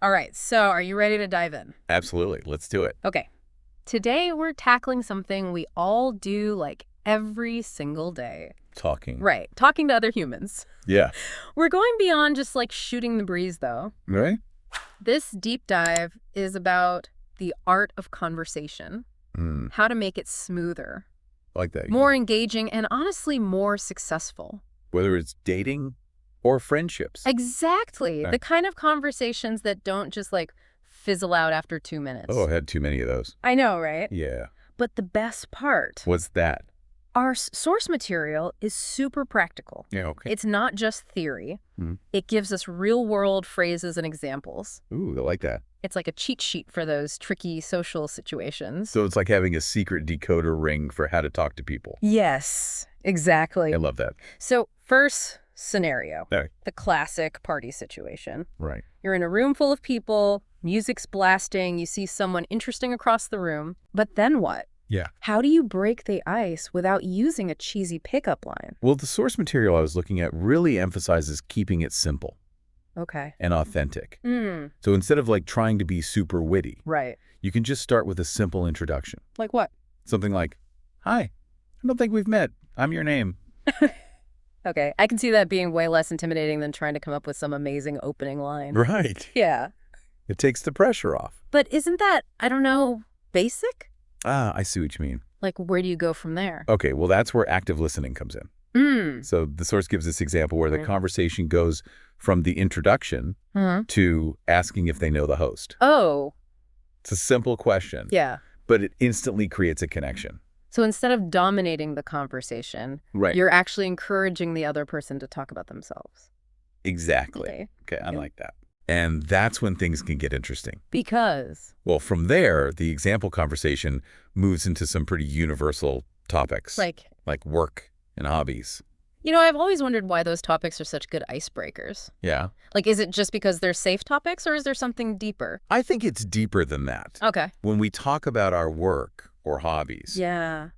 All right, so are you ready to dive in? Absolutely. Let's do it. Okay. Today we're tackling something we all do like every single day. Talking. Right, talking to other humans. Yeah. We're going beyond just like shooting the breeze, though. Right? This deep dive is about the art of conversation, how to make it smoother, I like that. more engaging, and honestly more successful. Whether it's dating or friendships. Exactly. Okay. The kind of conversations that don't just like fizzle out after 2 minutes. Oh, I had too many of those. I know, right? Yeah. But the best part, What's that? our source material is super practical. Yeah, okay. It's not just theory. Mhm. It gives us real-world phrases and examples. Ooh, I like that. It's like a cheat sheet for those tricky social situations. So it's like having a secret decoder ring for how to talk to people. Yes, exactly. I love that. So first scenario, Okay. the classic party situation. Right. You're in a room full of people, music's blasting, you see someone interesting across the room, but then what? Yeah. How do you break the ice without using a cheesy pickup line? Well, the source material I was looking at really emphasizes keeping it simple Okay. and authentic. Hmm. So instead of like trying to be super witty, Right. you can just start with a simple introduction. Like what? Something like, "Hi, I don't think we've met. I'm your name." Okay, I can see that being way less intimidating than trying to come up with some amazing opening line. Right. Yeah. It takes the pressure off. But isn't that, I don't know, basic? Ah, I see what you mean. Like, where do you go from there? Okay, well, that's where active listening comes in. So the source gives this example where the conversation goes from the introduction to asking if they know the host. Oh, It's a simple question, yeah. but it instantly creates a connection. So instead of dominating the conversation, Right. you're actually encouraging the other person to talk about themselves. Exactly. Okay, I like that. And that's when things can get interesting. Because? Well, from there, the example conversation moves into some pretty universal topics, like work and hobbies. You know, I've always wondered why those topics are such good icebreakers. Yeah. Like, is it just because they're safe topics, or is there something deeper? I think it's deeper than that. Okay. When we talk about our work or hobbies, Yeah.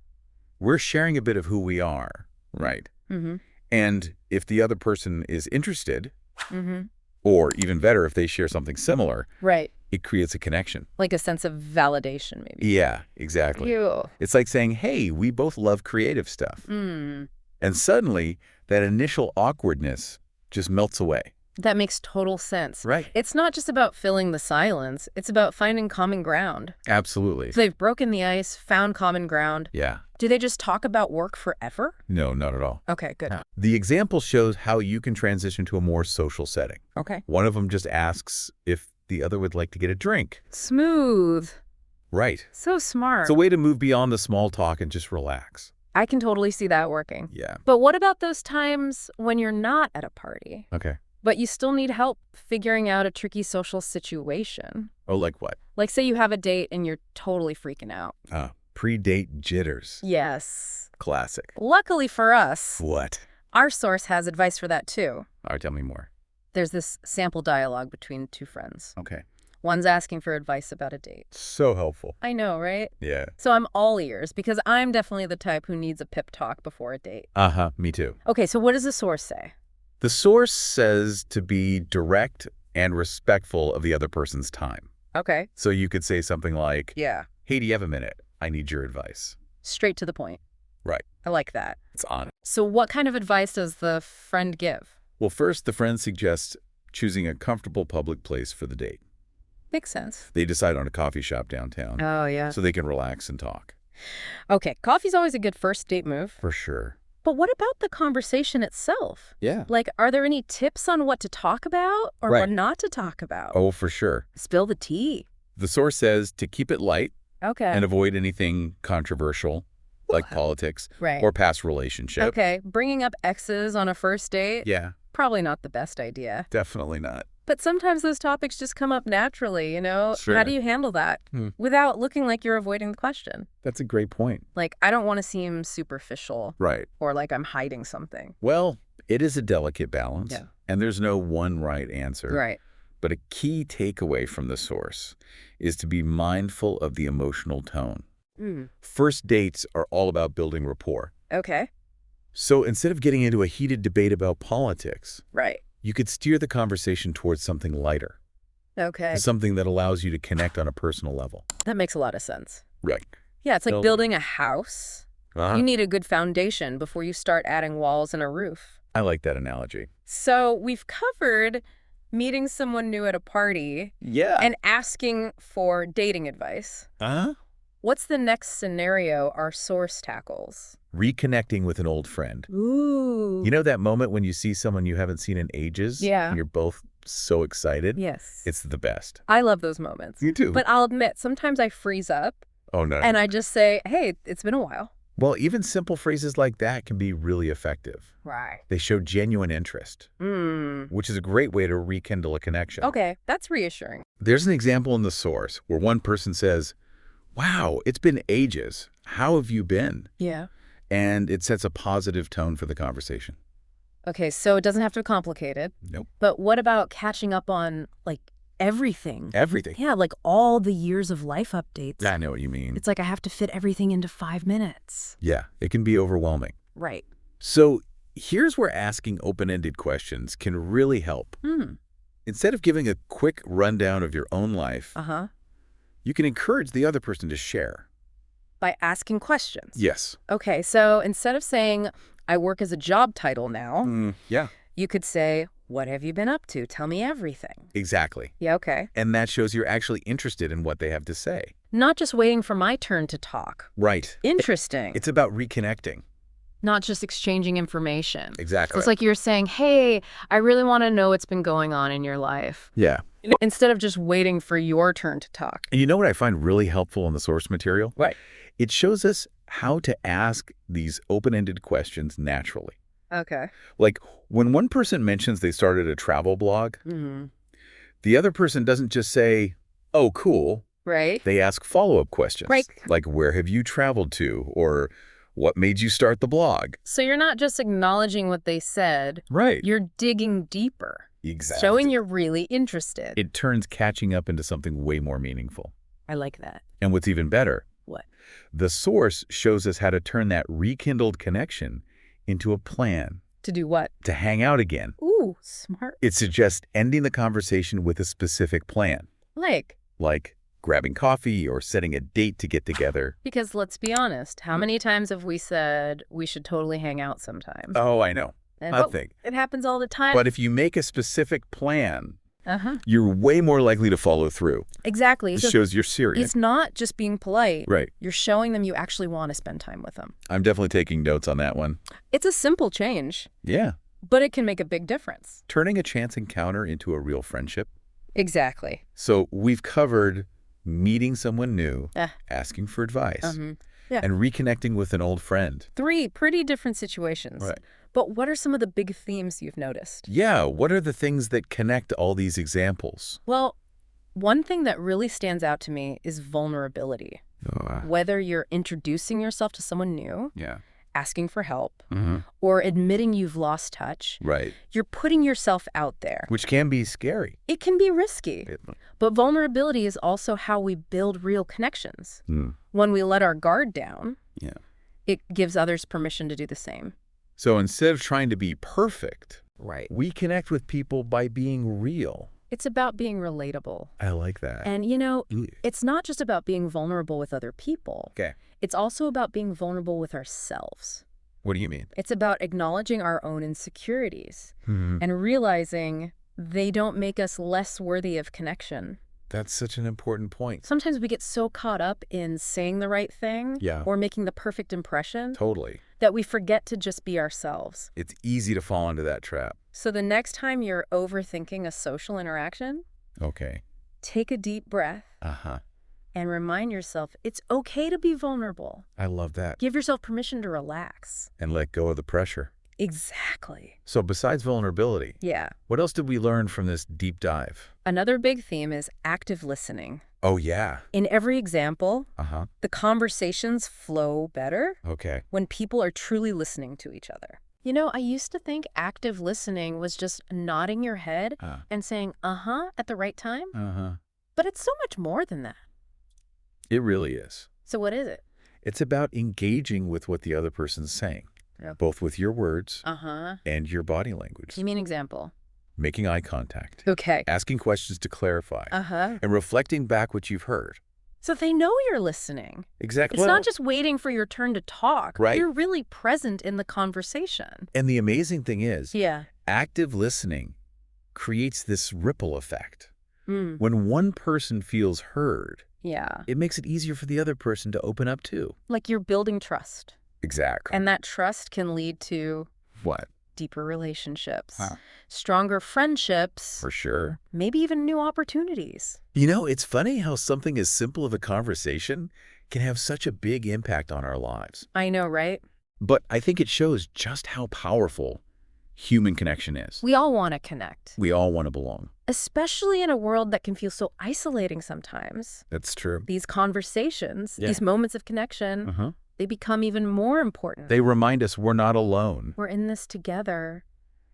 we're sharing a bit of who we are, right? Mm-hmm. And if the other person is interested, Mm-hmm. or even better, if they share something similar, Right. it creates a connection. Like a sense of validation, maybe. Yeah, exactly. Ew. It's like saying, hey, we both love creative stuff. Mm. And suddenly, that initial awkwardness just melts away. That makes total sense. Right. It's not just about filling the silence. It's about finding common ground. Absolutely. If they've broken the ice, found common ground, Yeah. do they just talk about work forever? No, not at all. Okay, good. The example shows how you can transition to a more social setting. Okay. One of them just asks if the other would like to get a drink. Smooth. Right. So smart. It's a way to move beyond the small talk and just relax. I can totally see that working. Yeah. But what about those times when you're not at a party, Okay. but you still need help figuring out a tricky social situation? Oh, like what? Like, say you have a date and you're totally freaking out. Pre-date jitters. Yes. Classic. Luckily for us, What? our source has advice for that too. All right, tell me more. There's this sample dialogue between two friends. Okay. One's asking for advice about a date. So helpful. I know, right? Yeah. So I'm all ears because I'm definitely the type who needs a pep talk before a date. Uh-huh, me too. Okay, so what does the source say? The source says to be direct and respectful of the other person's time. Okay. So you could say something like, Yeah. hey, do you have a minute? I need your advice. Straight to the point. Right. I like that. It's on. So what kind of advice does the friend give? Well, first, the friend suggests choosing a comfortable public place for the date. Makes sense. They decide on a coffee shop downtown Oh, yeah. so they can relax and talk. Okay, coffee's always a good first date move. For sure. But what about the conversation itself? Yeah. Like, are there any tips on what to talk about or Right. what not to talk about? Oh, for sure. Spill the tea. The source says to keep it light Okay. and avoid anything controversial, like politics Right. or past relationship. Okay, bringing up exes on a first date? Yeah, Probably not the best idea. definitely not. But sometimes those topics just come up naturally, you know? Sure. How do you handle that without looking like you're avoiding the question? That's a great point. Like, I don't want to seem superficial Right. or like I'm hiding something. Well, it is a delicate balance, Yeah. and there's no one right answer. Right. But a key takeaway from the source is to be mindful of the emotional tone. First dates are all about building rapport. Okay. So instead of getting into a heated debate about politics, Right. you could steer the conversation towards something lighter. Okay. Something that allows you to connect on a personal level. That makes a lot of sense. Right. Yeah, it's like building a house. Uh-huh. You need a good foundation before you start adding walls and a roof. I like that analogy. So we've covered meeting someone new at a party and asking for dating advice. Uh-huh. What's the next scenario our source tackles? Reconnecting with an old friend. Ooh. You know that moment when you see someone you haven't seen in ages? Yeah. And you're both so excited? Yes. It's the best. I love those moments. You too. But I'll admit, sometimes I freeze up Oh, no. and I just say, hey, it's been a while. Well, even simple phrases like that can be really effective. Right. They show genuine interest, which is a great way to rekindle a connection. Okay, that's reassuring. There's an example in the source where one person says, wow, it's been ages. How have you been? Yeah. And it sets a positive tone for the conversation. Okay, so it doesn't have to be complicated. Nope. But what about catching up on, like, everything? Everything. Yeah, like all the years of life updates. I know what you mean. It's like I have to fit everything into 5 minutes. Yeah, it can be overwhelming. Right. So here's where asking open-ended questions can really help. Instead of giving a quick rundown of your own life, you can encourage the other person to share. By asking questions. Yes. Okay, so instead of saying, I work as a job title now, Yeah. you could say, what have you been up to? Tell me everything. Exactly. Yeah, okay. And that shows you're actually interested in what they have to say. Not just waiting for my turn to talk. Right. Interesting. It's about reconnecting. Not just exchanging information. Exactly. So it's like you're saying, hey, I really want to know what's been going on in your life. Yeah. Instead of just waiting for your turn to talk. And you know what I find really helpful in the source material? Right. It shows us how to ask these open-ended questions naturally. Okay. Like when one person mentions they started a travel blog, the other person doesn't just say, oh, cool. Right. They ask follow-up questions. Right. Like, where have you traveled to? Or what made you start the blog? So you're not just acknowledging what they said. Right. You're digging deeper. Exactly. Showing you're really interested. It turns catching up into something way more meaningful. I like that. And what's even better, What? the source shows us how to turn that rekindled connection into a plan. To do what? To hang out again. Ooh, smart. It suggests ending the conversation with a specific plan. Like Grabbing coffee or setting a date to get together. because let's be honest, how many times have we said we should totally hang out sometime? Oh, I know. And, Nothing. it happens all the time. But if you make a specific plan, you're way more likely to follow through. Exactly. It So shows you're serious. it's not just being polite. Right. You're showing them you actually want to spend time with them. I'm definitely taking notes on that one. It's a simple change, Yeah. but it can make a big difference. Turning a chance encounter into a real friendship. Exactly. So we've covered meeting someone new, asking for advice, Yeah. and reconnecting with an old friend. 3 pretty different situations. Right. But what are some of the big themes you've noticed? Yeah, what are the things that connect all these examples? Well, one thing that really stands out to me is vulnerability. Whether you're introducing yourself to someone new, Yeah. asking for help, or admitting you've lost touch, Right. you're putting yourself out there. Which can be scary. It can be risky, but vulnerability is also how we build real connections. When we let our guard down, it gives others permission to do the same. So instead of trying to be perfect, Right. we connect with people by being real. It's about being relatable. I like that. And, it's not just about being vulnerable with other people. Okay. It's also about being vulnerable with ourselves. What do you mean? It's about acknowledging our own insecurities and realizing they don't make us less worthy of connection. That's such an important point. Sometimes we get so caught up in saying the right thing or making the perfect impression Totally. that we forget to just be ourselves. It's easy to fall into that trap. So the next time you're overthinking a social interaction, Okay. take a deep breath and remind yourself it's okay to be vulnerable. I love that. Give yourself permission to relax. And let go of the pressure. Exactly. So besides vulnerability, Yeah. what else did we learn from this deep dive? Another big theme is active listening. Oh, yeah. In every example, Uh-huh. the conversations flow better Okay. when people are truly listening to each other. I used to think active listening was just nodding your head and saying, at the right time. But it's so much more than that. It really is. So what is it? It's about engaging with what the other person's saying, Yeah. both with your words and your body language. Give me an example. making eye contact, Okay. asking questions to clarify, Uh-huh. and reflecting back what you've heard. So they know you're listening. Exactly. It's not just waiting for your turn to talk. Right. You're really present in the conversation. And the amazing thing is, Yeah. active listening creates this ripple effect. Mm. When one person feels heard, Yeah. it makes it easier for the other person to open up too. Like you're building trust. Exactly. And that trust can lead to What? deeper relationships, Huh. stronger friendships, For sure. maybe even new opportunities. You know, it's funny how something as simple as a conversation can have such a big impact on our lives. I know, right? But I think it shows just how powerful human connection is. We all want to connect, We all want to belong. especially in a world that can feel so isolating sometimes. That's true. These conversations, Yeah. these moments of connection, Uh-huh. they become even more important. They remind us we're not alone. We're in this together.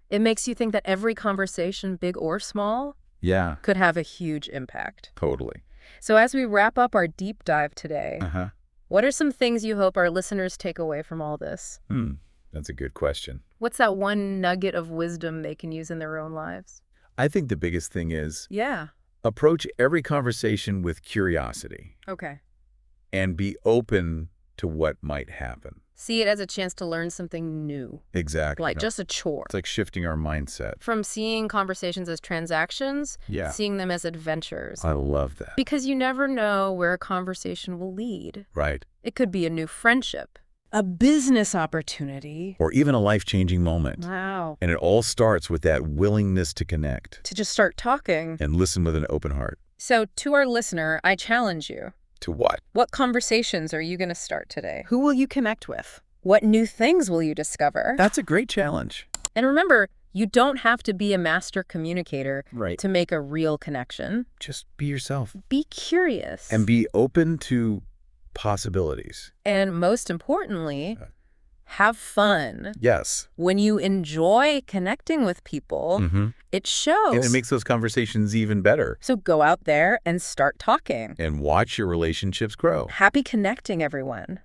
It makes you think that every conversation, big or small, Yeah, could have a huge impact. totally. So as we wrap up our deep dive today, Uh-huh. what are some things you hope our listeners take away from all this? That's a good question. What's that one nugget of wisdom they can use in their own lives? I think the biggest thing is Yeah. approach every conversation with curiosity Okay. and be open to what might happen. See it as a chance to learn something new, Exactly. like No, just a chore. it's like shifting our mindset. From seeing conversations as transactions, Yeah. seeing them as adventures. I love that. Because you never know where a conversation will lead. Right. It could be a new friendship, a business opportunity. Or even a life-changing moment. Wow. And it all starts with that willingness to connect To just start talking. and listen with an open heart. So to our listener, I challenge you. To what? What conversations are you going to start today? Who will you connect with? What new things will you discover? That's a great challenge. And remember, you don't have to be a master communicator Right. to make a real connection. Just be yourself. Be curious. And be open to possibilities. And most importantly, have fun. Yes. When you enjoy connecting with people, Mm-hmm. it shows. And it makes those conversations even better. So go out there and start talking. And watch your relationships grow. Happy connecting, everyone.